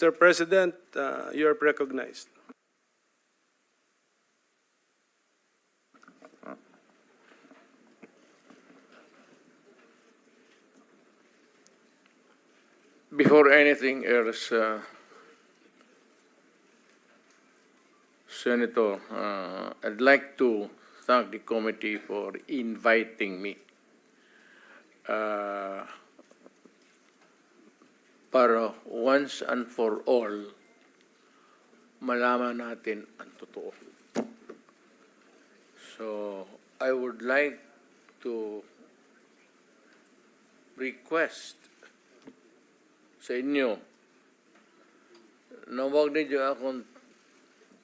Mr. President, you are recognized. Before anything else, Senator, I'd like to thank the committee for inviting me. Para once and for all, malaman natin ang totoo. So, I would like to request sa inyo na huwag ninyo akong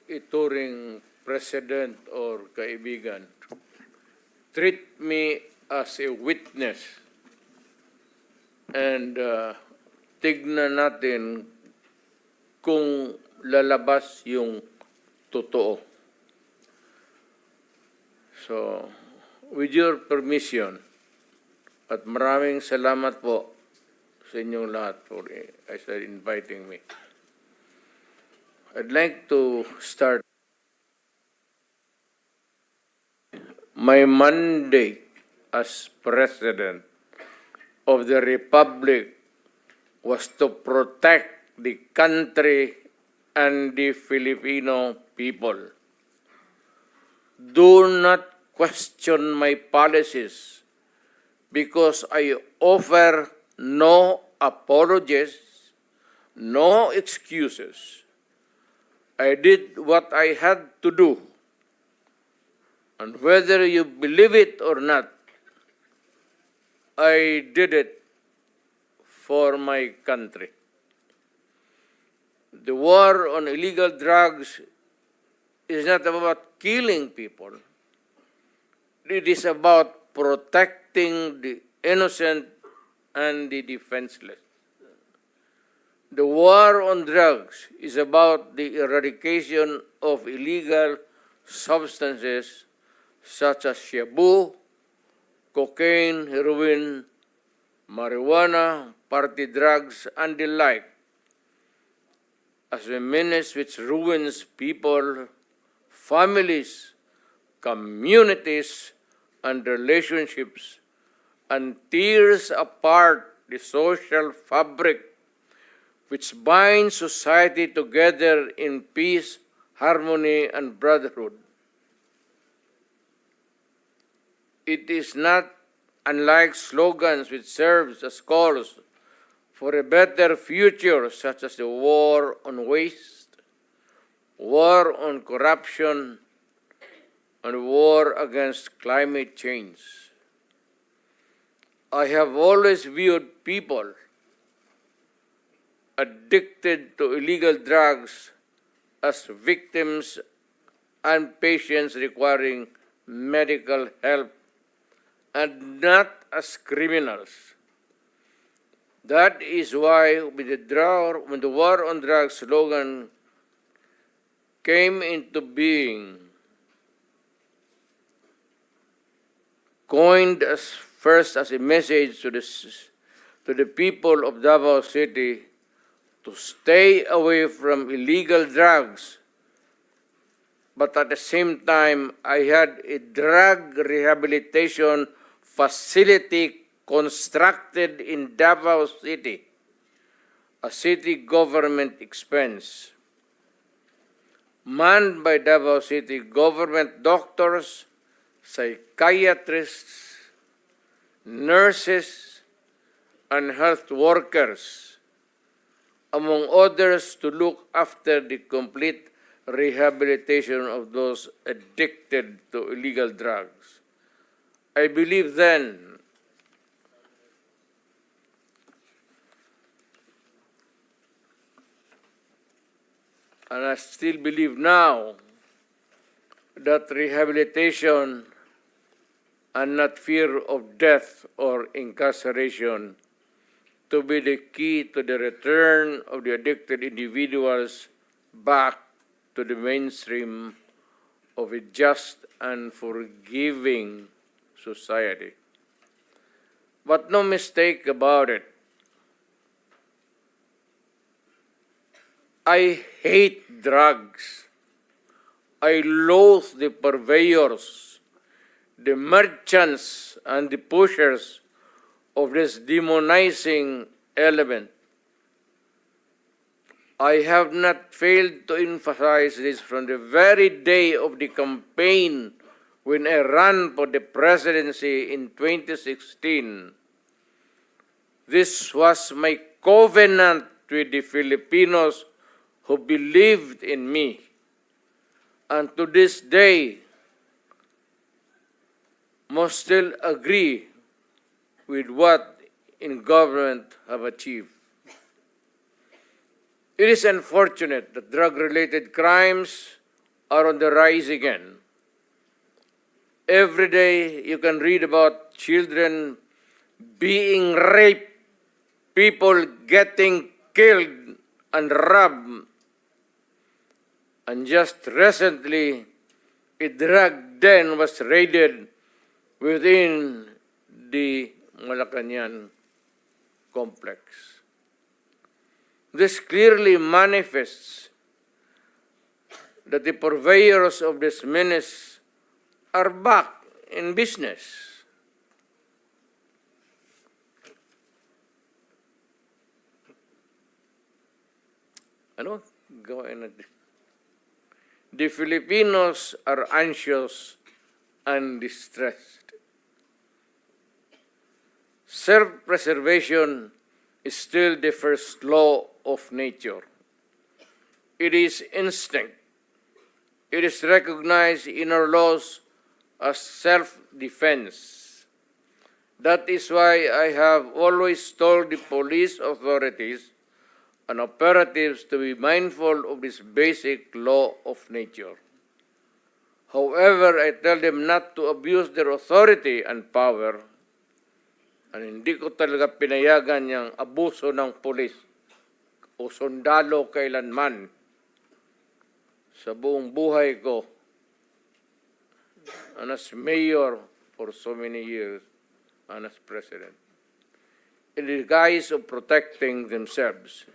ituring president or kaibigan. Treat me as a witness and tignan natin kung lalabas yung totoo. So, with your permission, at maraming salamat po sa inyong lahat for inviting me. I'd like to start. My mandate as President of the Republic was to protect the country and the Filipino people. Do not question my policies because I offer no apologies, no excuses. I did what I had to do. And whether you believe it or not, I did it for my country. The war on illegal drugs is not about killing people. It is about protecting the innocent and the defenseless. The war on drugs is about the eradication of illegal substances such as shabu, cocaine, heroin, marijuana, party drugs, and the like, as a menace which ruins people, families, communities, and relationships, and tears apart the social fabric which binds society together in peace, harmony, and brotherhood. It is not unlike slogans which serves as calls for a better future, such as the war on waste, war on corruption, and war against climate change. I have always viewed people addicted to illegal drugs as victims and patients requiring medical help and not as criminals. That is why when the war on drugs slogan came into being, coined first as a message to the people of Davao City to stay away from illegal drugs, but at the same time, I had a drug rehabilitation facility constructed in Davao City, a city government expense, manned by Davao City government doctors, psychiatrists, nurses, and health workers, among others, to look after the complete rehabilitation of those addicted to illegal drugs. I believe then and I still believe now that rehabilitation and not fear of death or incarceration to be the key to the return of the addicted individuals back to the mainstream of a just and forgiving society. But no mistake about it, I hate drugs. I loathe the purveyors, the merchants, and the pushers of this demonizing element. I have not failed to emphasize this from the very day of the campaign when I ran for the presidency in 2016. This was my covenant with the Filipinos who believed in me. And to this day, must still agree with what in government have achieved. It is unfortunate that drug-related crimes are on the rise again. Every day you can read about children being raped, people getting killed and robbed. And just recently, a drug den was raided within the Malacanang complex. This clearly manifests that the purveyors of this menace are back in business. Ano? Gawain natin. The Filipinos are anxious and distressed. Self-preservation is still the first law of nature. It is instinct. It is recognized in our laws as self-defense. That is why I have always told the police authorities and operatives to be mindful of this basic law of nature. However, I tell them not to abuse their authority and power, and hindi ko talaga pinayagan yung abuso ng pulis o sundalo kailanman sa buong buhay ko and as mayor for so many years and as president, in the guise of protecting themselves.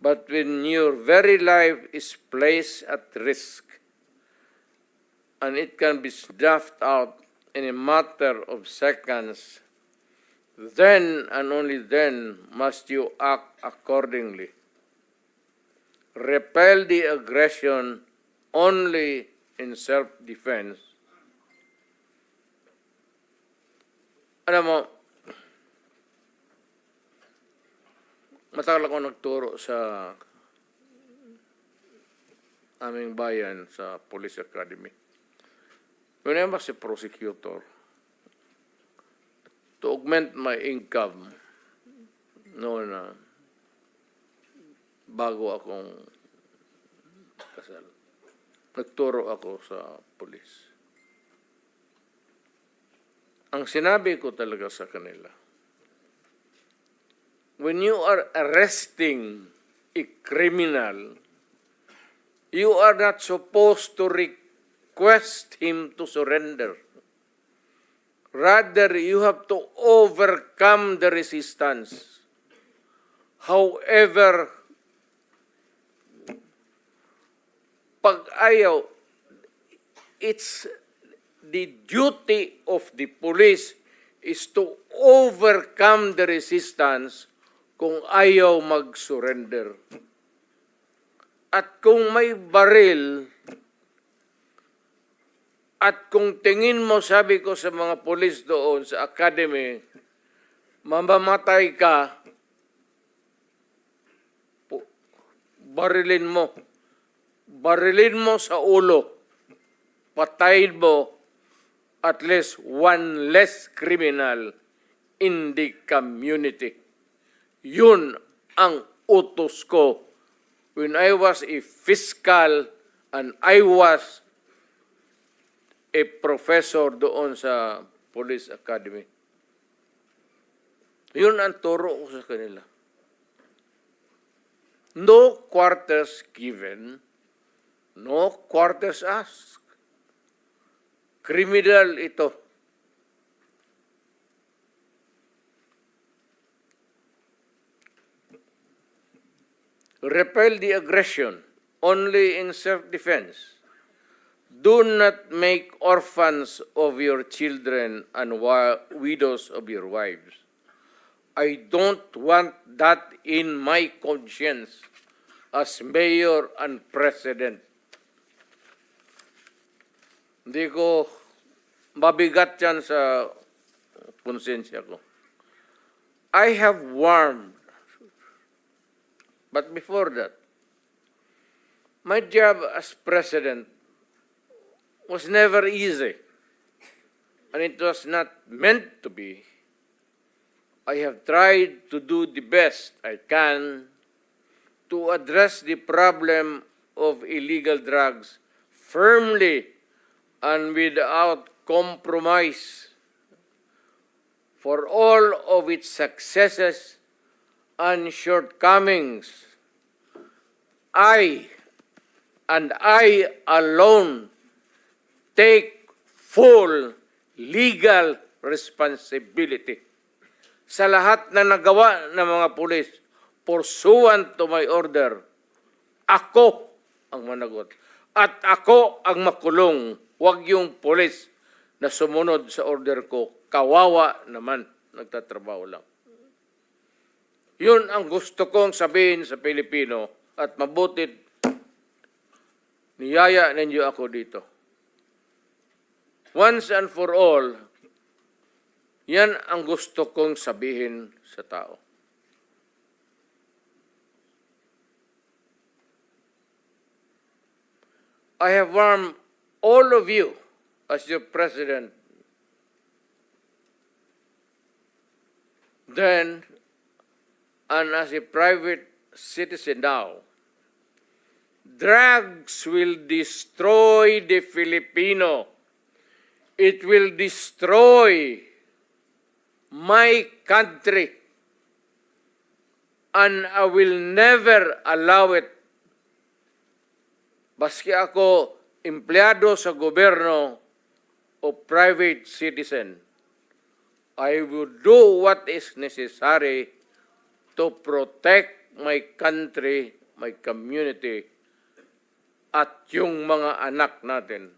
But when your very life is placed at risk and it can be snuffed out in a matter of seconds, then and only then must you act accordingly. Repel the aggression only in self-defense. Alam mo, matagal ako nagturo sa aming bayan sa Police Academy. When I was a prosecutor, to augment my income noon na bago akong kasal, nagturo ako sa pulis. Ang sinabi ko talaga sa kanila, when you are arresting a criminal, you are not supposed to request him to surrender. Rather, you have to overcome the resistance. However, pag ayaw, it's the duty of the police is to overcome the resistance kung ayaw mag-surrender. At kung may baril, at kung tingin mo, sabi ko sa mga pulis doon sa academy, mamamatay ka, barilin mo. Barilin mo sa ulo. Patayin mo at least one less criminal in the community. Yun ang utos ko when I was a fiscal and I was a professor doon sa Police Academy. Yun ang turo ko sa kanila. No quarters given, no quarters asked. Criminal ito. Repel the aggression only in self-defense. Do not make orphans of your children and widows of your wives. I don't want that in my conscience as mayor and president. Hindi ko mabigat yan sa konsensya ko. I have warned, but before that, my job as president was never easy, and it was not meant to be. I have tried to do the best I can to address the problem of illegal drugs firmly and without compromise. For all of its successes and shortcomings, I alone take full legal responsibility sa lahat na nagawa ng mga pulis pursuant to my order. Ako ang managot. At ako ang makulong. Huwag yung pulis na sumunod sa order ko. Kawawa naman, nagtatrabaho lang. Yun ang gusto kong sabihin sa Pilipino at mabutit niyaya ninyo ako dito. Once and for all, yan ang gusto kong sabihin sa tao. I have warned all of you as your president then and as a private citizen now. Drugs will destroy the Filipino. It will destroy my country, and I will never allow it. Baski ako empleyado sa gobyerno o private citizen, I will do what is necessary to protect my country, my community, at yung mga anak natin.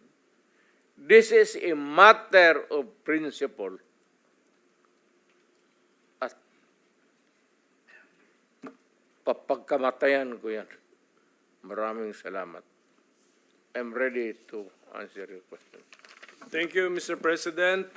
This is a matter of principle. At papagkamatayan ko yan. Maraming salamat. I'm ready to answer your question. Thank you, Mr. President.